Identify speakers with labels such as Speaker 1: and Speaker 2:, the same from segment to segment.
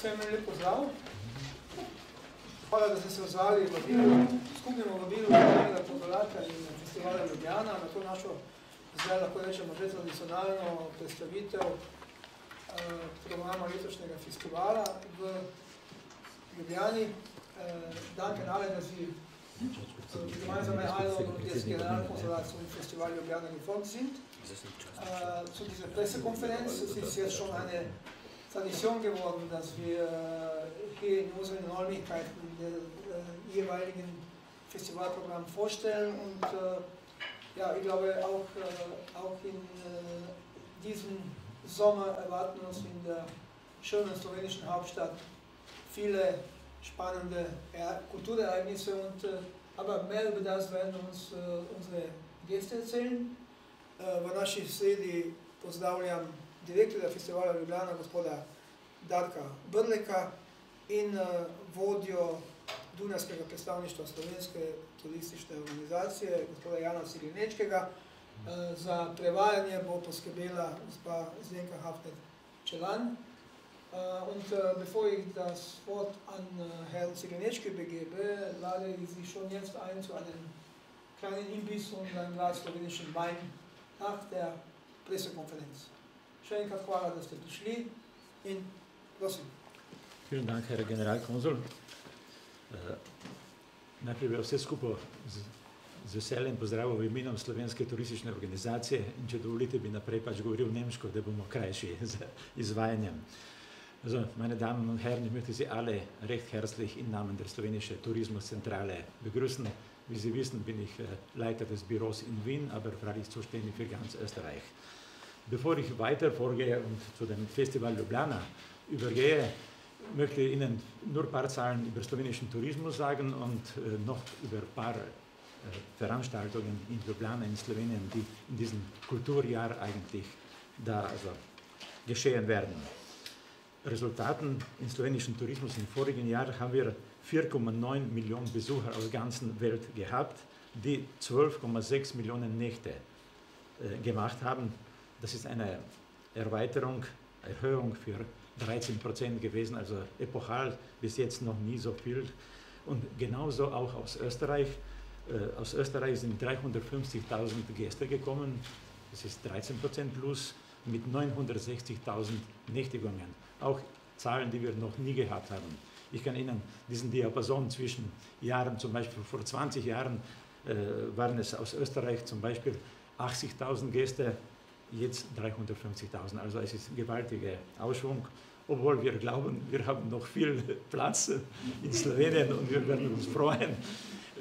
Speaker 1: Vsem lep pozdrav. Hvala, da ste se odzvali skupnemu vabilu Narodnega pozoraka in festivala Ljubljana na to našo, zdaj lahko rečemo, že tradicionalno predstavitev programa letošnjega festivala v Ljubljani. Danke alle, dass Sie gemeinsam mit allen und jetzt Generalkonsulat zum Festival Ljubljana gefolgt sind. Zu dieser Pressekonferenz. Es ist jetzt schon eine Tradition geworden, dass wir hier in unseren Räumlichkeiten den jeweiligen Festivalprogramm vorstellen und ja, ich glaube auch in diesem Sommer erwarten uns in der schönen slowenischen Hauptstadt viele spannende Kulturereignisse und aber mehr über das werden uns unsere Gäste erzählen. V naši sredi pozdravljam direktorja festivala Ljubljana, gospoda Darka Brleka in vodjo Dunajskega predstavništva Slovenske turistične organizacije, gospoda Jana Cilinečkega. Za prevajanje bo poskrbela gospa Zdenka Hafner-Čelan. Und bevor ich das Wort an Herrn Cilinečki begebe, lade ich Sie schon jetzt ein zu einem kleinen Imbiss und einem Glas slowenischen Wein nach der Pressekonferenz. Schön, hvala, da ste prišli in prosim.
Speaker 2: Vielen Dank, Herr Generalkonsul. Najprej bi vse skupaj z veseljem pozdravil v imenu Slovenske turistične organizacije in če dovolite, bi naprej pač govoril nemško, da bomo krajši z izvajanjem. Also, meine Damen und Herren, ich möchte Sie alle recht herzlich im Namen der slowenische Tourismuszentrale begrüßen. Wie Sie wissen, bin ich Leiter des Büros in Wien, aber freilich zuständig für ganz Österreich. Bevor ich weiter vorgehe und zu dem Festival Ljubljana übergehe, möchte ich Ihnen nur ein paar Zahlen über slowenischen Tourismus sagen und noch über ein paar Veranstaltungen in Ljubljana in Slowenien, die in diesem Kulturjahr eigentlich da geschehen werden. Resultaten im slowenischen Tourismus im vorigen Jahr haben wir 4,9 Millionen Besucher aus der ganzen Welt gehabt, die 12,6 Millionen Nächte gemacht haben. Das ist eine Erhöhung für 13% gewesen, also epochal, bis jetzt noch nie so viel. Und genauso auch aus Österreich. Aus Österreich sind 350.000 Gäste gekommen, das ist 13% plus, mit 960.000 Nächtigungen. Auch Zahlen, die wir noch nie gehabt haben. Ich kann Ihnen diesen Diapason zwischen Jahren, zum Beispiel vor 20 Jahren waren es aus Österreich zum Beispiel 80.000 Gäste, jetzt 350.000. Also es ist ein gewaltiger Aufschwung, obwohl wir glauben, wir haben noch viel Platz in Slowenien und wir werden uns freuen.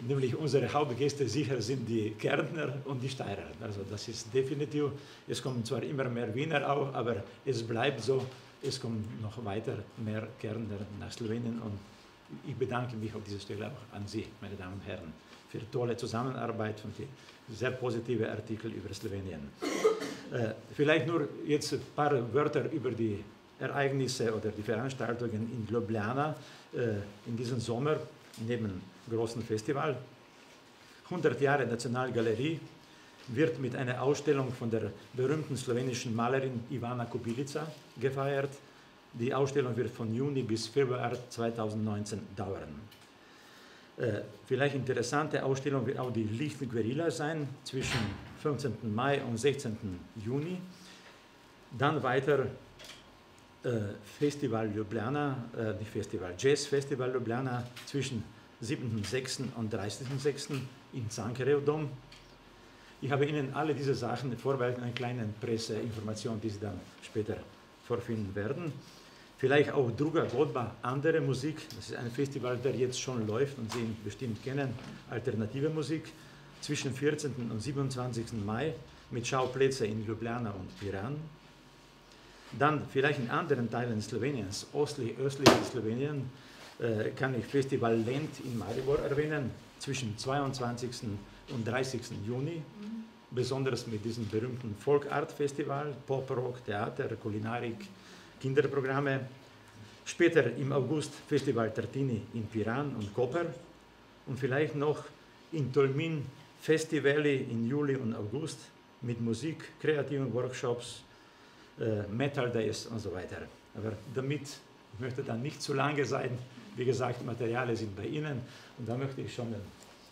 Speaker 2: Nämlich unsere Hauptgäste sicher sind die Kärntner und die Steirer. Also das ist definitiv, es kommen zwar immer mehr Wiener auch, aber es bleibt so, es kommen noch weiter mehr Kärntner nach Slowenien und ich bedanke mich auf dieser Stelle auch an Sie, meine Damen und Herren, für die tolle Zusammenarbeit und die sehr positive Artikel über Slowenien. Vielleicht nur jetzt ein paar Wörter über die Ereignisse oder die Veranstaltungen in Ljubljana in diesem Sommer, neben großen Festival. 100 Jahre Nationalgalerie wird mit einer Ausstellung von der berühmten slowenischen Malerin Ivana Kubilica gefeiert. Die Ausstellung wird von Juni bis Februar 2019 dauern. Vielleicht interessante Ausstellung wird auch die Licht Guerilla sein, zwischen 15. Mai und 16. Juni. Dann weiter Festival Ljubljana, die Festival Jazz Festival Ljubljana zwischen 7.6. und 30.6. im Cankarjev Dom. Ich habe Ihnen alle diese Sachen vorbereitet in einer kleinen Presseinformation, die Sie dann später vorfinden werden. Vielleicht auch Druga Godba, andere Musik. Das ist ein Festival, der jetzt schon läuft und Sie ihn bestimmt kennen. Alternative Musik zwischen 14. und 27. Mai mit Schauplätzen in Ljubljana und Piran. Dann vielleicht in anderen Teilen Sloweniens, östlichen Slowenien, kann ich Festival Lent in Maribor erwähnen, zwischen 22. und 30. Juni, besonders mit diesem berühmten Folk-Art-Festival, Pop, Rock, Theater, Kulinarik, Kinderprogramme. Später im August Festival Tartini in Piran und Koper und vielleicht noch in Tolmin Festivali in Juli und August mit Musik, kreativen Workshops, Metal Days und so weiter. Aber damit möchte dann nicht zu lange sein. Wie gesagt, Materialien sind bei Ihnen. Und da möchte ich schon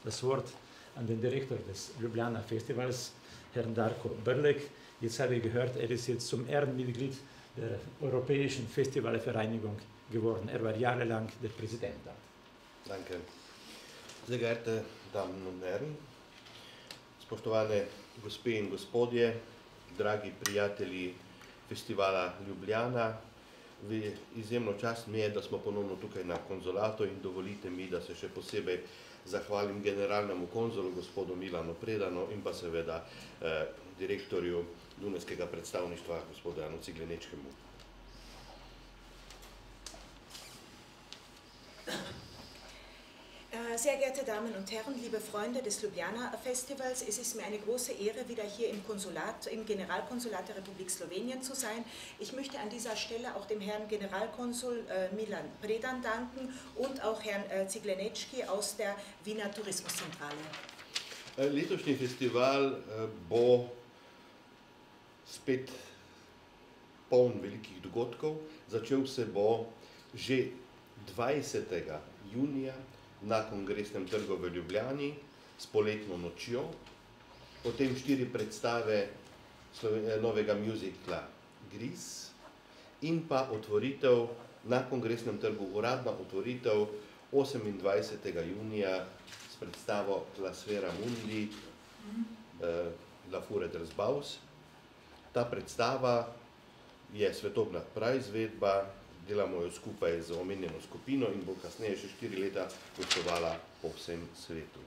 Speaker 2: das Wort an den Direktor des Ljubljana Festivals, Herrn Darko Brlek. Jetzt habe ich gehört, er ist jetzt zum Ehrenmitglied der Europäischen Festivalvereinigung geworden. Er war jahrelang der Präsident dort.
Speaker 3: Danke. Sehr geehrte Damen und Herren, spoštovane gospe in gospodje, dragi prijatelji festivala Ljubljana, izjemno čast mi je, da smo ponovno tukaj na konzulatu in dovolite mi, da se še posebej zahvalim generalnemu konzulu, gospodu Milanu Predanu in pa seveda direktorju Dunajskega predstavništva, gospodu Janu Ciglenečkemu.
Speaker 4: Sehr geehrte Damen und Herren, liebe Freunde des Ljubljana Festivals, es ist mir eine große Ehre, wieder hier im Generalkonsulat der Republik Slowenien zu sein. Ich möchte an dieser Stelle auch dem Herrn Generalkonsul Milan Predan danken und auch Herrn Ciglenečki aus der Wiener Tourismuszentrale.
Speaker 3: Letošnji festival bo spet poln velikih dogodkov. Začel se bo že 20. junija na Kongresnem trgu v Ljubljani s poletno nočjo, potem 4 predstave novega muzikla Gris in pa otvoritev na Kongresnem trgu, uradna otvoritev 28. junija s predstavo La Sfera Mundi, La Fure dels Baus. Ta predstava je svetovna praizvedba, delamo jo skupaj z omenjeno skupino in bo kasneje še 4 leta gostovala po vsem svetu.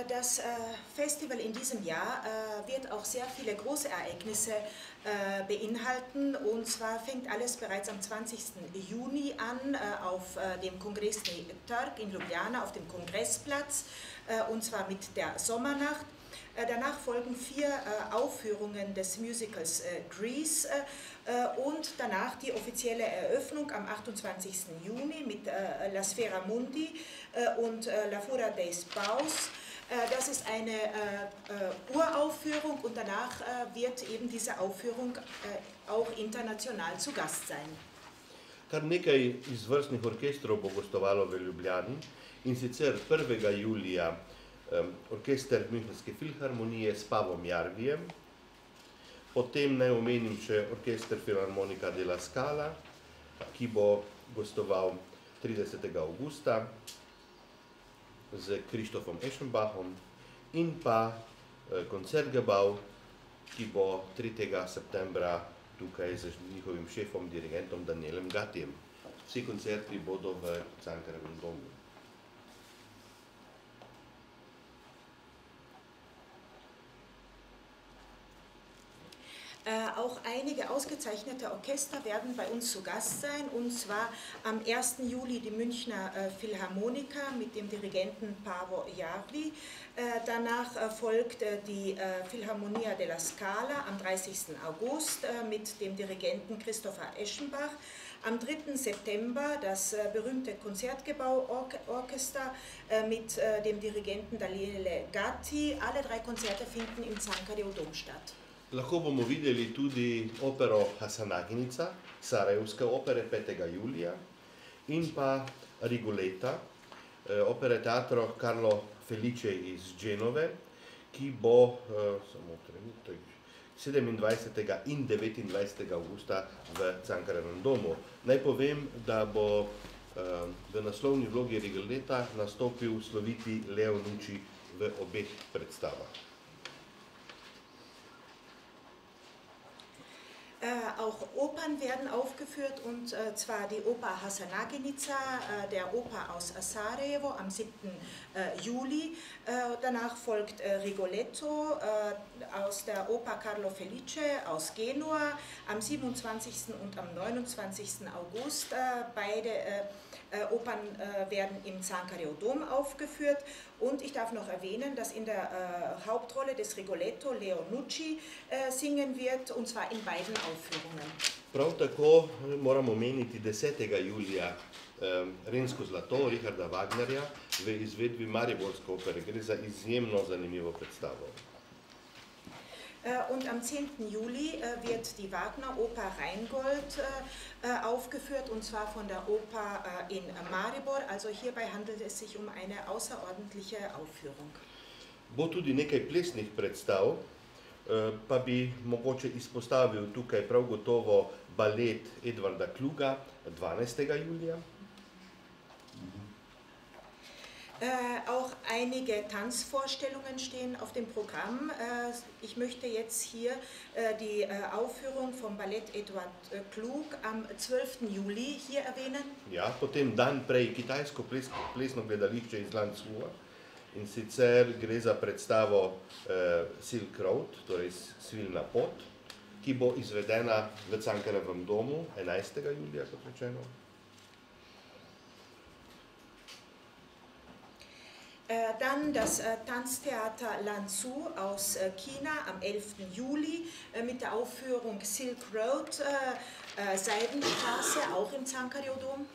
Speaker 4: Das Festival in diesem Jahr wird auch sehr viele große Ereignisse beinhalten, und zwar fängt alles bereits am 20. Juni an auf dem Kongresni Trg in Ljubljana, auf dem Kongressplatz, und zwar mit der Sommernacht. Danach folgen 4 Aufführungen des Musicals Grease und danach die offizielle Eröffnung am 28. Juni mit La Sfera Mundi und La Fura dels Baus. Das ist eine Uraufführung und danach wird eben diese Aufführung auch international zu Gast sein.
Speaker 3: Kar nekaj izvrstnih orkestrov bo gostovalo v Ljubljani, in sicer 1. julija orkester Münchenske filharmonije s Pavom Jarvijem, potem naj omenim še orkester Filharmonika della Scala, ki bo gostoval 30. augusta z Krištofom Eschenbachom, in pa Koncertgebouw, ki bo 3. septembra tukaj z njihovim šefom, dirigentom Danielem Gatijem. Vsi koncerti bodo v Cankarjevem domu.
Speaker 4: Auch einige ausgezeichnete Orchester werden bei uns zu Gast sein, und zwar am 1. Juli die Münchner Philharmoniker mit dem Dirigenten Paavo Järvi. Danach folgt die Philharmonia della Scala am 30. August mit dem Dirigenten Christopher Eschenbach. Am 3. September das berühmte Konzertgebouw-Orchester mit dem Dirigenten Daniele Gatti. Alle 3 Konzerte finden im Cankarjev dom statt.
Speaker 3: Lahko bomo videli tudi opero Hasanaginica, sarajevske opere 5. julija, in pa Rigoleta, opere teatro Carlo Felice iz Genove, ki bo 27. in 29. augusta v Cankarjevem domu. Naj povem, da bo v naslovni vlogi Rigoleta nastopil sloviti Leo Nucci v obeh predstavah.
Speaker 4: Auch Opern werden aufgeführt, und zwar die Oper Hasanaginica, der Oper aus Sarajevo am 7. Juli. Danach folgt Rigoletto aus der Oper Carlo Felice aus Genua am 27. und am 29. August. Beide Opern werden im Cankarjev dom aufgeführt, und ich darf noch erwähnen, dass in der Hauptrolle des Rigoletto Leo Nucci singen wird, und zwar in beiden Aufführungen.
Speaker 3: Prav tako moramo omeniti 10. julija Rensko zlato Richarda Wagnerja v izvedbi Mariborske opere. Gre za izjemno zanimivo predstavo.
Speaker 4: Und am 10. Juli wird die Wagner-Oper Rheingold aufgeführt, und zwar von der Oper in Maribor. Also hierbei handelt es sich um eine außerordentliche Aufführung.
Speaker 3: Bo tudi nekaj plesnih predstav, pa bi mogoče izpostavil tukaj prav gotovo balet Edvarda Kluga 12. julija.
Speaker 4: Auch einige Tanzvorstellungen stehen auf dem Programm. Ich möchte jetzt hier die Aufführung vom Ballett Edward Klug am 12. Juli hier erwähnen.
Speaker 3: Ja, potem dan prej kitajsko plesno gledališče iz Lanzhou, in sicer gre za predstavo Silk Road, torej Svilna pot, ki bo izvedena v Cankarjevem domu 11. julija, kot rečeno.
Speaker 4: Dann das Tanztheater Lanzhou aus China am 11. Juli mit der Aufführung Silk Road, Seidenstraße, auch im Cankarjev dom.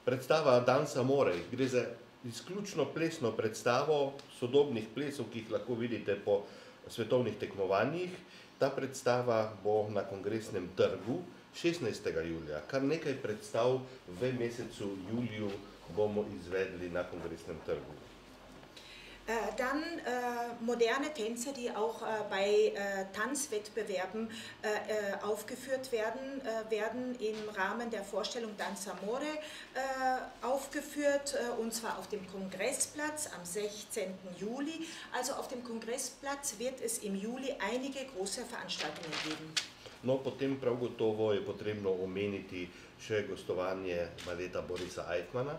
Speaker 3: Predstava Dansa More, gre za izključno plesno predstavo sodobnih plesov, ki jih lahko vidite po svetovnih tekmovanjih. Ta predstava bo na Kongresnem trgu 16. julija. Kar nekaj predstav v mesecu juliju bomo izvedli na Kongresnem trgu.
Speaker 4: Dann moderne Tänze, die auch bei Tanzwettbewerben aufgeführt werden, werden im Rahmen der Vorstellung Danza More aufgeführt, und zwar auf dem Kongressplatz am 16. Juli. Also auf dem Kongressplatz wird es im Juli einige große Veranstaltungen geben.
Speaker 3: No, potem prav gotovo je potrebno omeniti še gostovanje baleta Borisa Eichmanna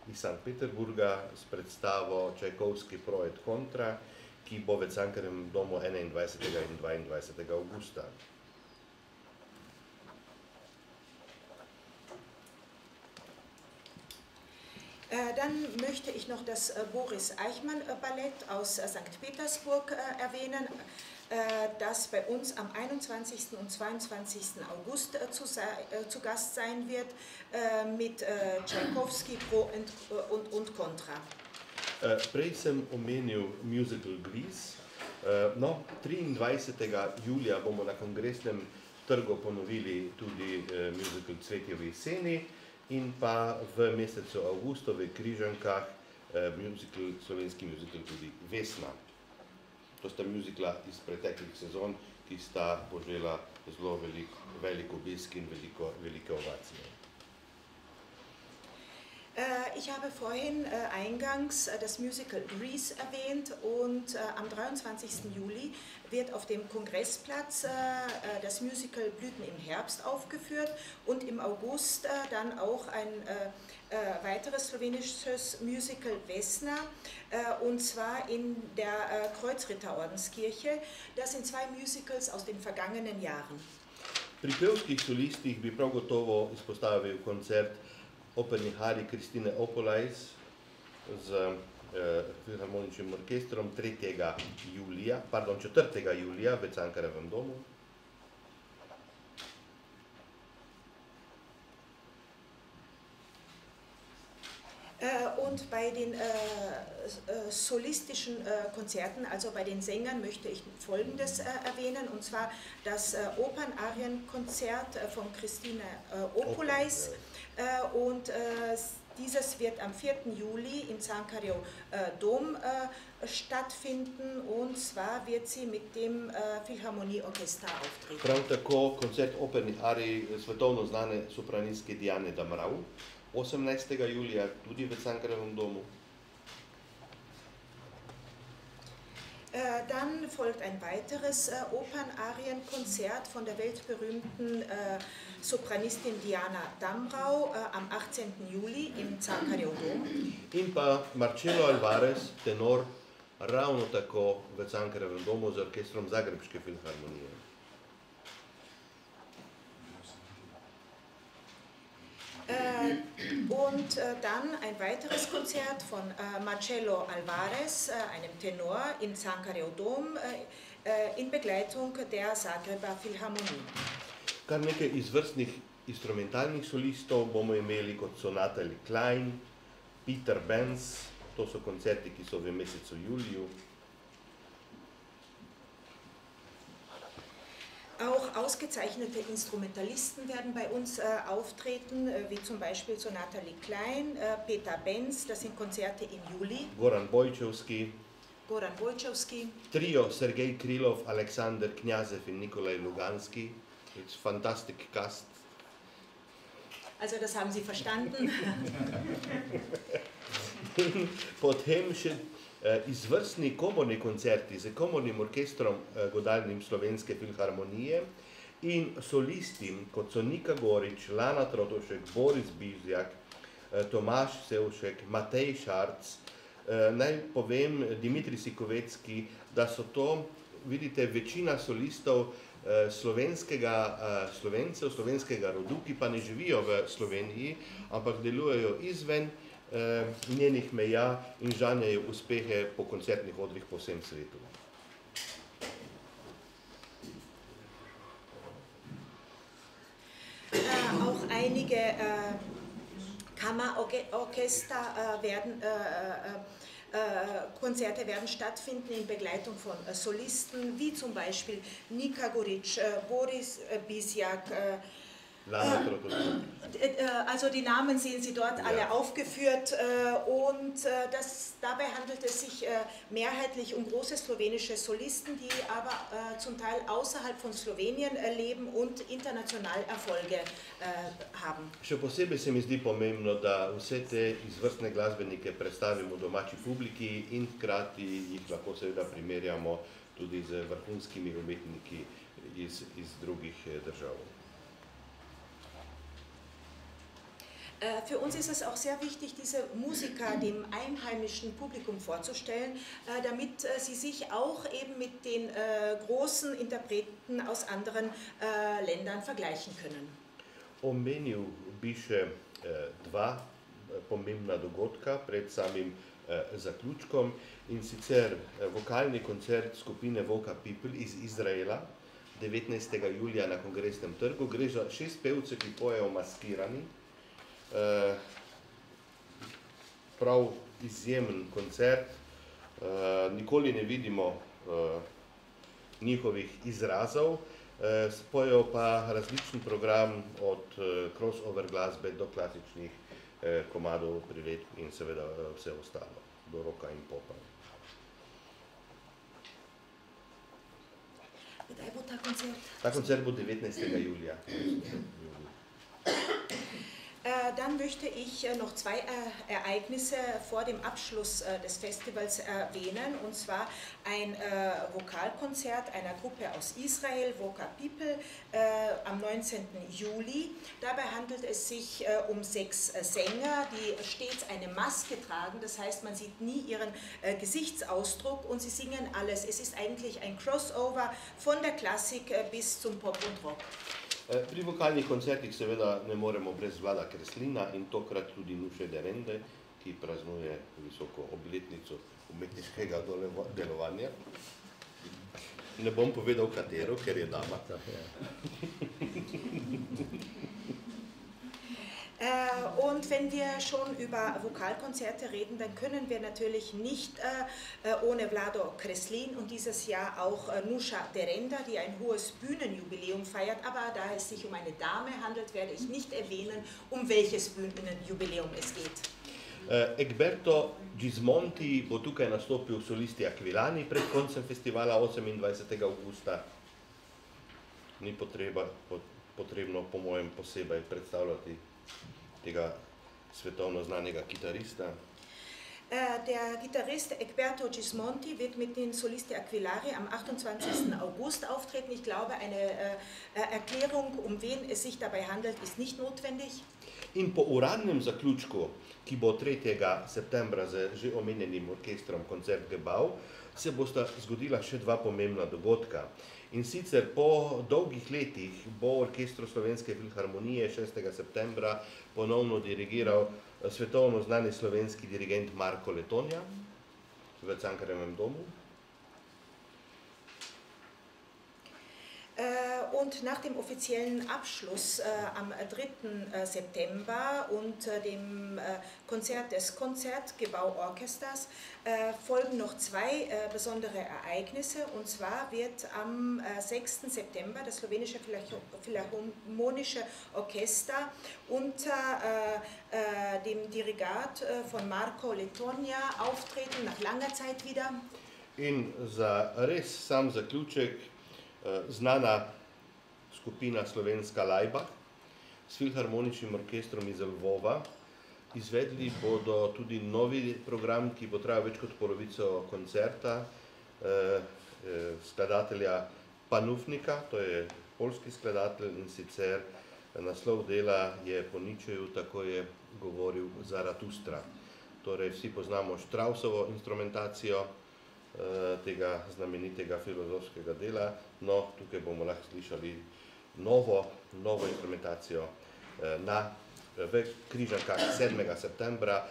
Speaker 3: iz Sankt Peterburga s predstavo Čajkovski Projekt Kontra, ki bo v Cankarjevem domu 21. in 22. avgusta.
Speaker 4: Dann möchte ich noch das Boris Eichmann Ballett aus St. Petersburg erwähnen, das bei uns am 21. und 22. August zu Gast sein wird mit Čajkovski Pro und Contra.
Speaker 3: Prej sem omenil musical Grease. No, 23. julija bomo na Kongresnem trgu ponovili tudi musical Cvetje v jeseni in pa v mesecu avgustu v Križankah slovenski musical tudi Vesna. To sta muzikla iz preteklih sezon, ki sta požela zelo velik obisk in velike ovacije.
Speaker 4: Ich habe vorhin eingangs das Musical Grease erwähnt, und am 23. Juli wird auf dem Kongressplatz das Musical Blüten im Herbst aufgeführt und im August dann auch ein weiteres slowenisches Musical Vesna, und zwar in der Kreuzritterordenskirche. Das sind zwei Musicals aus den vergangenen Jahren.
Speaker 3: Pri pevskih solistih bi prav gotovo izpostavil koncert operni hari Kristine Opolajs z filharmoničnim orkestrom 4. julija v Cankarjevem domu.
Speaker 4: Und bei den solistischen Konzerten, also bei den Sängern, möchte ich Folgendes erwähnen, und zwar das Opernarienkonzert von Christine Opolajs, und dieses wird am 4. Juli im Cankarjev dom stattfinden, und zwar wird sie mit dem Philharmonieorchester auftreten.
Speaker 3: Prav tako koncert opernih arij svetovno znane sopranistke Diane Damrau 18. julija tudi v Cankarjevem domu.
Speaker 4: Dann folgt ein weiteres Opernarienkonzert von der weltberühmten Sopranistin Diana Damrau am 18. Juli im Cankarjev dom.
Speaker 3: In pa Marcello Alvarez, tenor, ravno tako v Cankarjevem domu z orkestrom Zagrebške filharmonije.
Speaker 4: Und dann ein weiteres Konzert von Marcello Alvarez, einem Tenor, im Cankarjev dom in Begleitung der Zagreber Philharmonie.
Speaker 3: Kar nekaj izvrstnih instrumentalnih solistov bomo imeli, kot so Natalie Klein, Peter Benz, to so koncerti, ki so v mesecu juliju.
Speaker 4: Auch ausgezeichnete Instrumentalisten werden bei uns auftreten, wie zum Beispiel so Natalie Klein, Peter Benz, das sind Konzerte im Juli.
Speaker 3: Goran Bojčevski. Trio Sergej Krylov, Alexander Kňazev in Nikolaj Luganski. It's fantastic cast.
Speaker 4: Also das haben Sie verstanden.
Speaker 3: Potem še izvrstni komorni koncerti z komornim orkestrom godalnim Slovenske filharmonije in solisti, kot so Nika Gorič, Lana Trotošek, Boris Bizjak, Tomaž Sevšek, Matej Šarc. Naj povem Dimitri Sikovecki, da so to, vidite, večina solistov Slovencev, slovenskega rodu, ki pa ne živijo v Sloveniji, ampak delujejo izven njenih meja in žanjejo uspehe po koncertnih odrih po vsem svetu.
Speaker 4: Auch einige Kammerorchester Konzerte werden stattfinden in Begleitung von Solisten, wie zum Beispiel Nika Gorič, Boris Bizjak. Also die Namen sehen Sie dort alle aufgeführt und dabei handelt es sich mehrheitlich um große slowenische Solisten, die aber zum Teil außerhalb von Slowenien leben und international Erfolge haben.
Speaker 3: Še posebej se mi zdi pomembno, da vse te izvrstne glasbenike predstavimo domači publiki in hkrati jih lahko seveda primerjamo tudi z vrhunskimi umetniki iz drugih držav.
Speaker 4: Für uns ist es auch sehr wichtig, diese Musiker dem einheimischen Publikum vorzustellen, damit sie sich auch eben mit den großen Interpreten aus anderen Ländern vergleichen können.
Speaker 3: Omenil bi še dva pomembna dogodka pred samim zaključkom, in sicer vokalni koncert skupine Voka People iz Izraela 19. julija na Kongresnem trgu. Gre za 6 pevcev, ki pojejo maskirani. Prav izjemen koncert, nikoli ne vidimo njihovih izrazov, spojejo pa različen program od crossover glasbe do klasičnih komadov, priredb in seveda vse ostalo, do rocka in popa.
Speaker 4: Kdaj bo ta koncert?
Speaker 3: Ta koncert bo 19. julija.
Speaker 4: Dann möchte ich noch 2 Ereignisse vor dem Abschluss des Festivals erwähnen, und zwar ein Vokalkonzert einer Gruppe aus Israel, Voka People, am 19. Juli. Dabei handelt es sich um 6 Sänger, die stets eine Maske tragen, das heißt, man sieht nie ihren Gesichtsausdruck und sie singen alles. Es ist eigentlich ein Crossover von der Klassik bis zum Pop und Rock.
Speaker 3: Pri vokalnih koncertih seveda ne moremo brez Vlada Kreslina in tokrat tudi Nuše Derende, ki praznuje visoko obletnico umetniškega delovanja. Ne bom povedal katero, ker je dama.
Speaker 4: Und wenn wir schon über Vokalkonzerte reden, dann können wir natürlich nicht ohne Vlado Kreslin und dieses Jahr auch Nuša Derenda, die ein hohes Bühnenjubiläum feiert, aber da es sich um eine Dame handelt, werde ich nicht erwähnen, um welches Bühnenjubiläum es geht.
Speaker 3: Egberto Gismonti bo tukaj nastopil v solisti Aquilani pred koncem festivala 28. augusta. Ni potrebno po mojem posebej predstavljati tega svetovno znanega kitarista.
Speaker 4: Der Gitarrist Egberto Gismonti wird mit den Solisti Aquilari am 28. August auftreten. Ich glaube, eine Erklärung, um wen es sich dabei handelt, ist nicht notwendig.
Speaker 3: In po uradnem zaključku, ki bo 3. septembra z že omenjenim orkestrom Koncert Gebau, se bosta zgodila še 2 pomembna dogodka. In sicer po dolgih letih bo orkestru Slovenske filharmonije 6. septembra ponovno dirigiral svetovno znani slovenski dirigent Marko Letonja v Cankarjevem domu.
Speaker 4: Und nach dem offiziellen Abschluss am 3. September und dem Konzert des Konzertgebauorchesters folgen noch zwei besondere Ereignisse. Und zwar wird am 6. September das slowenische Philharmonische Orchester unter dem Dirigat von Marko Letonja auftreten, nach langer Zeit wieder.
Speaker 3: In za res sam zaključek znana skupina Slovenska Laibach s Filharmoničnim orkestrom iz Lvova. Izvedli bodo tudi novi program, ki bo trajal več kot polovico koncerta skladatelja Panufnika, to je poljski skladatelj, in sicer naslov dela je Po Ničeju, tako je govoril Zaratustra. Torej vsi poznamo Straussovo instrumentacijo tega znamenitega filozofskega dela, no tukaj bomo lahko slišali novo instrumentacijo v Križankah 7. septembra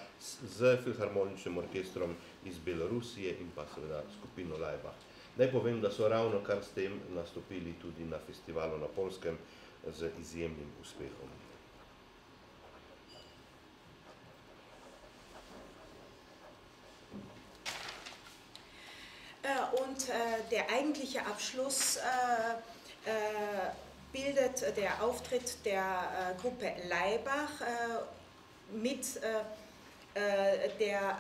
Speaker 3: z Filharmoničnim orkestrom iz Belorusije in pa seveda skupino Laibach. Naj povem, da so ravno kar s tem nastopili tudi na festivalu na Poljskem z izjemnim uspehom.
Speaker 4: Und der eigentliche Abschluss bildet der Auftritt der Gruppe Laibach mit der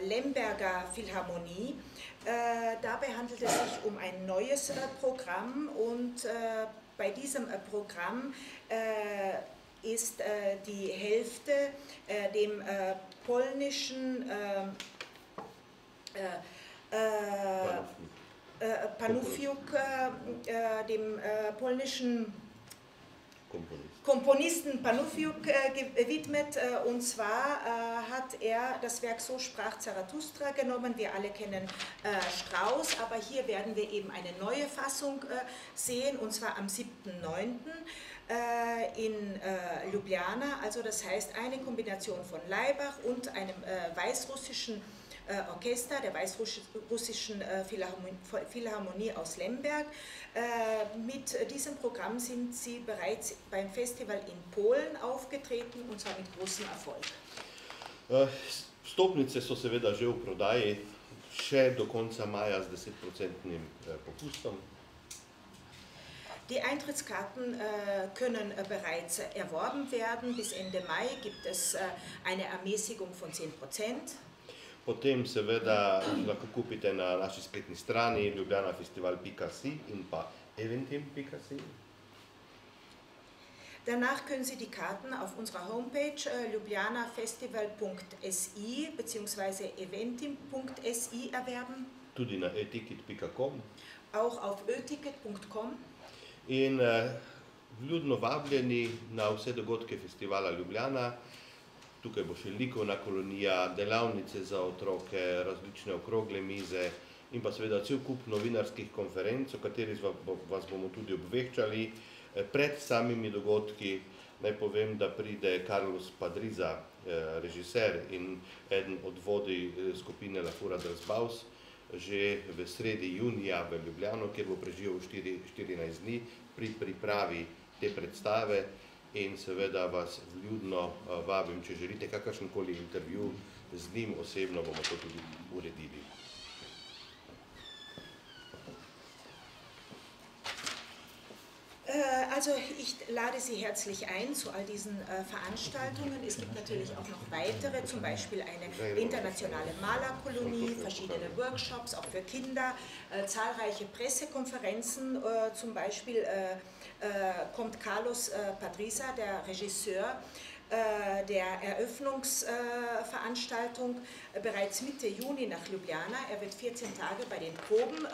Speaker 4: Lemberger Philharmonie. Dabei handelt es sich um ein neues Programm und bei diesem Programm ist die Hälfte dem polnischen Panufiuk, dem polnischen Komponisten Panufiuk gewidmet, und zwar hat er das Werk So sprach Zarathustra genommen. Wir alle kennen Strauss, aber hier werden wir eben eine neue Fassung sehen, und zwar am 7.9. In Ljubljana, also das heißt eine Kombination von Laibach und einem weißrussischen Orchester, der weißrussischen Philharmonie aus Lemberg. Mit diesem Programm sind sie bereits beim Festival in Polen aufgetreten, und zwar mit großem Erfolg.
Speaker 3: Vstopnice so seveda že v prodaji, še do konca maja z 10% popustom.
Speaker 4: Die Eintrittskarten können bereits erworben werden. Bis Ende Mai gibt es eine Ermäßigung von 10%.
Speaker 3: Potem seveda lahko kupite na naši spletni strani ljubljanafestival.si in pa eventim.si.
Speaker 4: Danach können Sie die Karten auf unserer Homepage ljubljanafestival.si bzw. eventim.si erwerben.
Speaker 3: Tudi na eticket.com.
Speaker 4: Auch auf öticket.com.
Speaker 3: In vljudno vabljeni na vse dogodke festivala Ljubljana. Tukaj bo še likovna kolonija, delavnice za otroke, različne okrogle mize in pa seveda cel kup novinarskih konferenc, o katerih vas bomo tudi obveščali. Pred samimi dogodki naj povem, da pride Carlos Padriza, režiser in eden od vodij skupine La Fura dels Baus, že v sredi junija v Ljubljano, kjer bo preživel 14 dni pri pripravi te predstave. In seveda vas vljudno vabim, če želite kakršenkoli intervju z njim osebno, bomo to tudi uredili.
Speaker 4: Also ich lade Sie herzlich ein zu all diesen Veranstaltungen. Es gibt natürlich auch noch weitere, zum Beispiel eine internationale Malerkolonie, verschiedene Workshops, auch für Kinder, zahlreiche Pressekonferenzen, zum Beispiel kommt Carlos Padriza, der Regisseur, der Eröffnungsveranstaltung bereits Mitte Juni nach Ljubljana. Er wird 14 Tage bei den Proben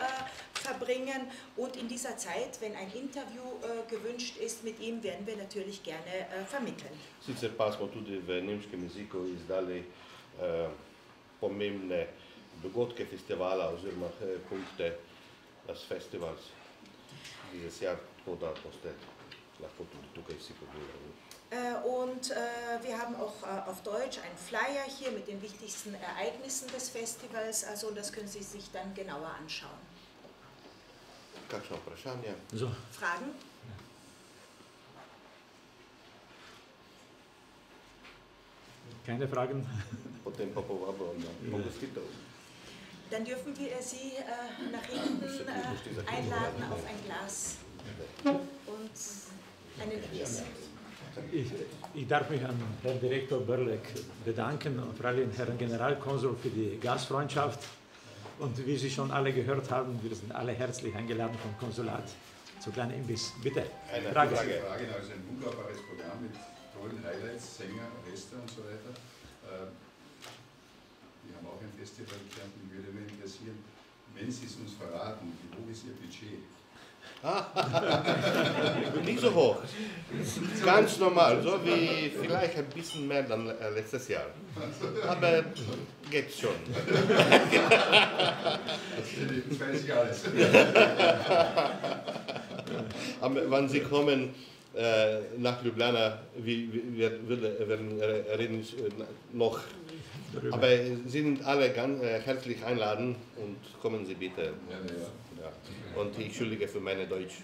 Speaker 4: verbringen, und in dieser Zeit, wenn ein Interview gewünscht ist mit ihm, werden wir natürlich gerne vermitteln.
Speaker 3: Sicer pa smo tudi v nemškem jeziku izdali pomembne dogodke festivala oziroma punkte as festivals dieses Jahr, tako da boste lahko tudi tukaj vsi pogledali.
Speaker 4: Und wir haben auch auf Deutsch einen Flyer hier mit den wichtigsten Ereignissen des Festivals, also das können Sie sich dann genauer anschauen.
Speaker 3: Kakšno vprašanje?
Speaker 4: Fragen?
Speaker 2: Ja. Keine Fragen?
Speaker 3: Potem pa povabo na pogostitev.
Speaker 4: Dann dürfen wir Sie nach hinten einladen auf ein Glas und einen Kies.
Speaker 2: Ich darf mich an Herrn Direktor Börlek bedanken und vor allem Herrn Generalkonsul für die Gastfreundschaft. Und wie Sie schon alle gehört haben, wir sind alle herzlich eingeladen vom Konsulat zu kleinen Imbiss. Bitte.
Speaker 3: Eine
Speaker 5: Frage.
Speaker 3: Frage.
Speaker 5: Also ein wunderbares Programm mit tollen Highlights, Sänger, Orchester und so weiter. Wir haben auch ein Festival gehabt, mich würde nur interessieren, wenn Sie es uns verraten, wie hoch ist Ihr Budget?
Speaker 3: Nicht so hoch. Ganz normal, so wie vielleicht ein bisschen mehr dann letztes Jahr. Aber geht schon.
Speaker 5: Das weiß ich alles.
Speaker 3: Aber wenn Sie kommen nach Ljubljana, wir reden noch. Aber Sie sind alle ganz herzlich einladen und kommen Sie bitte.
Speaker 5: Ja.
Speaker 3: Ja. Und ich entschuldige für meine Deutsch.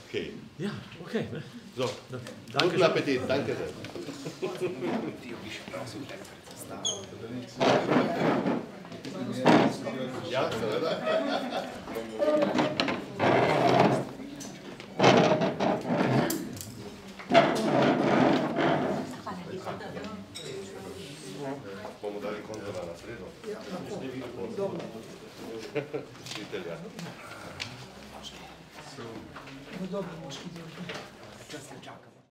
Speaker 3: Okay.
Speaker 2: Ja, okay.
Speaker 3: So,
Speaker 2: Danke
Speaker 3: guten
Speaker 2: schön.
Speaker 3: Appetit, danke sehr. Ja, bomo dali kontra na sredo.
Speaker 1: Ja, lahko. Dobro.
Speaker 3: Učitelja.
Speaker 1: No dobro, moški. Čas ne čakam.